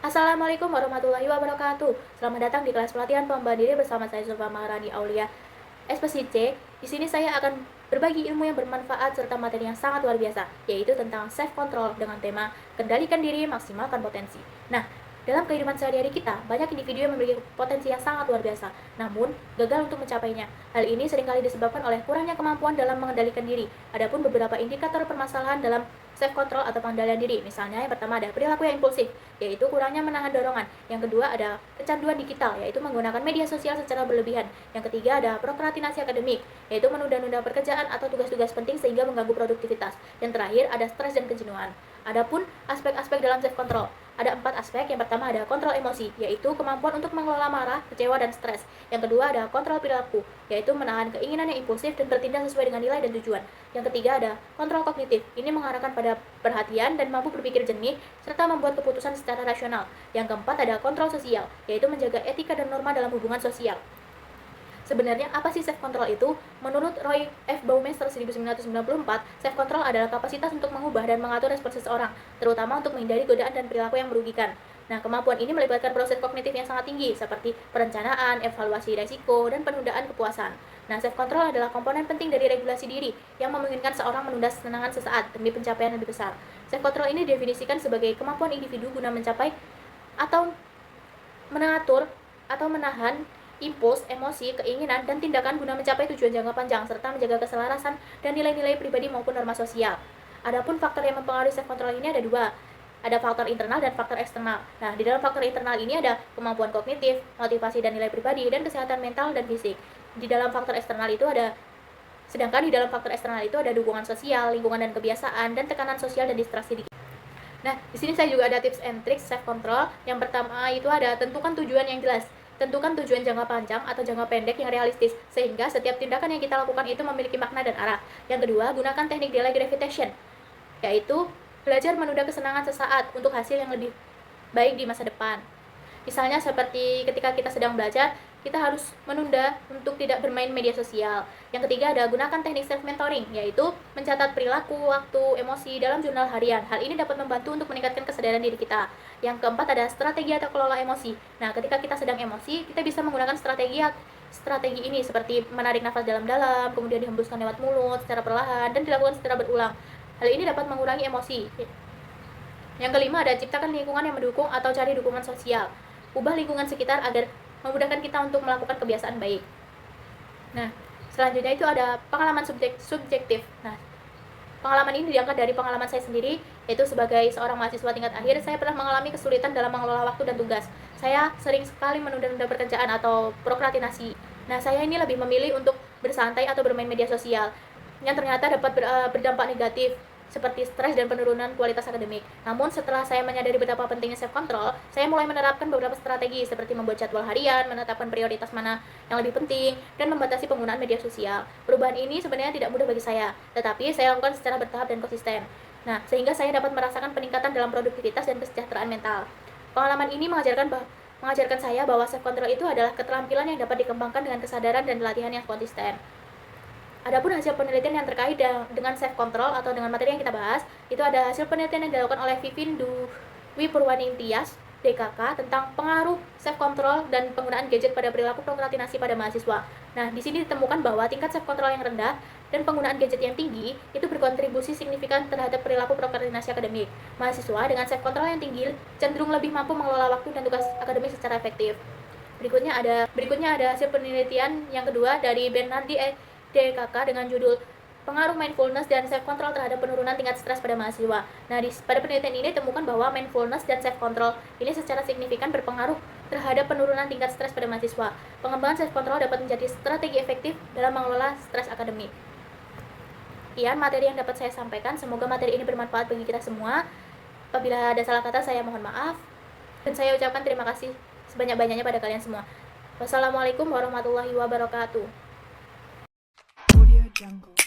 Assalamualaikum warahmatullahi wabarakatuh. Selamat datang di kelas pelatihan pengembangan diri bersama saya Zulfa Maharani Aulia, SPC. Di sini saya akan berbagi ilmu yang bermanfaat serta materi yang sangat luar biasa, yaitu tentang self control dengan tema kendalikan diri, maksimalkan potensi. Nah, dalam kehidupan sehari-hari kita, banyak individu yang memiliki potensi yang sangat luar biasa, namun gagal untuk mencapainya. Hal ini seringkali disebabkan oleh kurangnya kemampuan dalam mengendalikan diri. Adapun beberapa indikator permasalahan dalam self-control atau pengendalian diri. Misalnya, yang pertama ada perilaku yang impulsif, yaitu kurangnya menahan dorongan. Yang kedua ada kecanduan digital, yaitu menggunakan media sosial secara berlebihan. Yang ketiga ada prokrastinasi akademik, yaitu menunda-nunda pekerjaan atau tugas-tugas penting sehingga mengganggu produktivitas. Yang terakhir ada stres dan kejenuhan. Adapun aspek-aspek dalam self-control, ada 4 aspek. Yang pertama ada kontrol emosi, yaitu kemampuan untuk mengelola marah, kecewa, dan stres. Yang kedua ada kontrol perilaku, yaitu menahan keinginan yang impulsif dan bertindak sesuai dengan nilai dan tujuan. Yang ketiga ada kontrol kognitif, ini mengarahkan pada perhatian dan mampu berpikir jernih, serta membuat keputusan secara rasional. Yang keempat ada kontrol sosial, yaitu menjaga etika dan norma dalam hubungan sosial. Sebenarnya apa sih self control itu? Menurut Roy F. Baumeister 1994, self control adalah kapasitas untuk mengubah dan mengatur respon seseorang, terutama untuk menghindari godaan dan perilaku yang merugikan. Nah, kemampuan ini melibatkan proses kognitif yang sangat tinggi, seperti perencanaan, evaluasi risiko, dan penundaan kepuasan. Nah, self control adalah komponen penting dari regulasi diri yang memungkinkan seorang menunda kesenangan sesaat demi pencapaian lebih besar. Self control ini didefinisikan sebagai kemampuan individu guna mencapai atau mengatur atau menahan impuls, emosi, keinginan, dan tindakan guna mencapai tujuan jangka panjang, serta menjaga keselarasan dan nilai-nilai pribadi maupun norma sosial. Adapun faktor yang mempengaruhi self control ini ada dua. Ada faktor internal dan faktor eksternal. Nah, di dalam faktor internal ini ada kemampuan kognitif, motivasi dan nilai pribadi, dan kesehatan mental dan fisik. Di dalam faktor eksternal itu ada Sedangkan di dalam faktor eksternal itu ada dukungan sosial, lingkungan dan kebiasaan, dan tekanan sosial dan distraksi. Nah, di sini saya juga ada tips and tricks self control. Yang pertama itu ada tentukan tujuan yang jelas. Tentukan tujuan jangka panjang atau jangka pendek yang realistis, sehingga setiap tindakan yang kita lakukan itu memiliki makna dan arah. Yang kedua, gunakan teknik delay gratification, yaitu belajar menunda kesenangan sesaat untuk hasil yang lebih baik di masa depan. Misalnya seperti ketika kita sedang belajar, kita harus menunda untuk tidak bermain media sosial. Yang ketiga ada gunakan teknik self-mentoring, yaitu mencatat perilaku, waktu, emosi dalam jurnal harian. Hal ini dapat membantu untuk meningkatkan kesadaran diri kita. Yang keempat ada strategi atau kelola emosi. Nah, ketika kita sedang emosi, kita bisa menggunakan strategi ini seperti menarik nafas dalam-dalam, kemudian dihembuskan lewat mulut secara perlahan, dan dilakukan secara berulang. Hal ini dapat mengurangi emosi. Yang kelima ada ciptakan lingkungan yang mendukung atau cari dukungan sosial. Ubah lingkungan sekitar agar memudahkan kita untuk melakukan kebiasaan baik. Nah, selanjutnya itu ada pengalaman subjektif. Nah, pengalaman ini diangkat dari pengalaman saya sendiri, yaitu sebagai seorang mahasiswa tingkat akhir, saya pernah mengalami kesulitan dalam mengelola waktu dan tugas. Saya sering sekali menunda-nunda pekerjaan atau prokrastinasi. Nah, saya ini lebih memilih untuk bersantai atau bermain media sosial, yang ternyata dapat berdampak negatif, seperti stres dan penurunan kualitas akademik. Namun setelah saya menyadari betapa pentingnya self control, saya mulai menerapkan beberapa strategi seperti membuat jadwal harian, menetapkan prioritas mana yang lebih penting, dan membatasi penggunaan media sosial. Perubahan ini sebenarnya tidak mudah bagi saya, tetapi saya lakukan secara bertahap dan konsisten. Nah, sehingga saya dapat merasakan peningkatan dalam produktivitas dan kesejahteraan mental. Pengalaman ini mengajarkan saya bahwa self control itu adalah keterampilan yang dapat dikembangkan dengan kesadaran dan latihan yang konsisten. Adapun hasil penelitian yang terkait dengan self control atau dengan materi yang kita bahas, itu ada hasil penelitian yang dilakukan oleh Vivin Dwi Purwaningtyas, DKK, tentang pengaruh self control dan penggunaan gadget pada perilaku prokrastinasi pada mahasiswa. Nah, di sini ditemukan bahwa tingkat self control yang rendah dan penggunaan gadget yang tinggi itu berkontribusi signifikan terhadap perilaku prokrastinasi akademik. Mahasiswa dengan self control yang tinggi cenderung lebih mampu mengelola waktu dan tugas akademik secara efektif. Berikutnya ada hasil penelitian yang kedua dari Bernardi DKK dengan judul Pengaruh Mindfulness dan Self Control terhadap penurunan tingkat stres pada mahasiswa. Nah, pada penelitian ini ditemukan bahwa mindfulness dan self control ini secara signifikan berpengaruh terhadap penurunan tingkat stres pada mahasiswa. Pengembangan self control dapat menjadi strategi efektif dalam mengelola stres akademik. Sekian materi yang dapat saya sampaikan. Semoga materi ini bermanfaat bagi kita semua. Apabila ada salah kata, saya mohon maaf. Dan saya ucapkan terima kasih sebanyak-banyaknya pada kalian semua. Wassalamualaikum warahmatullahi wabarakatuh. Audio Jungle.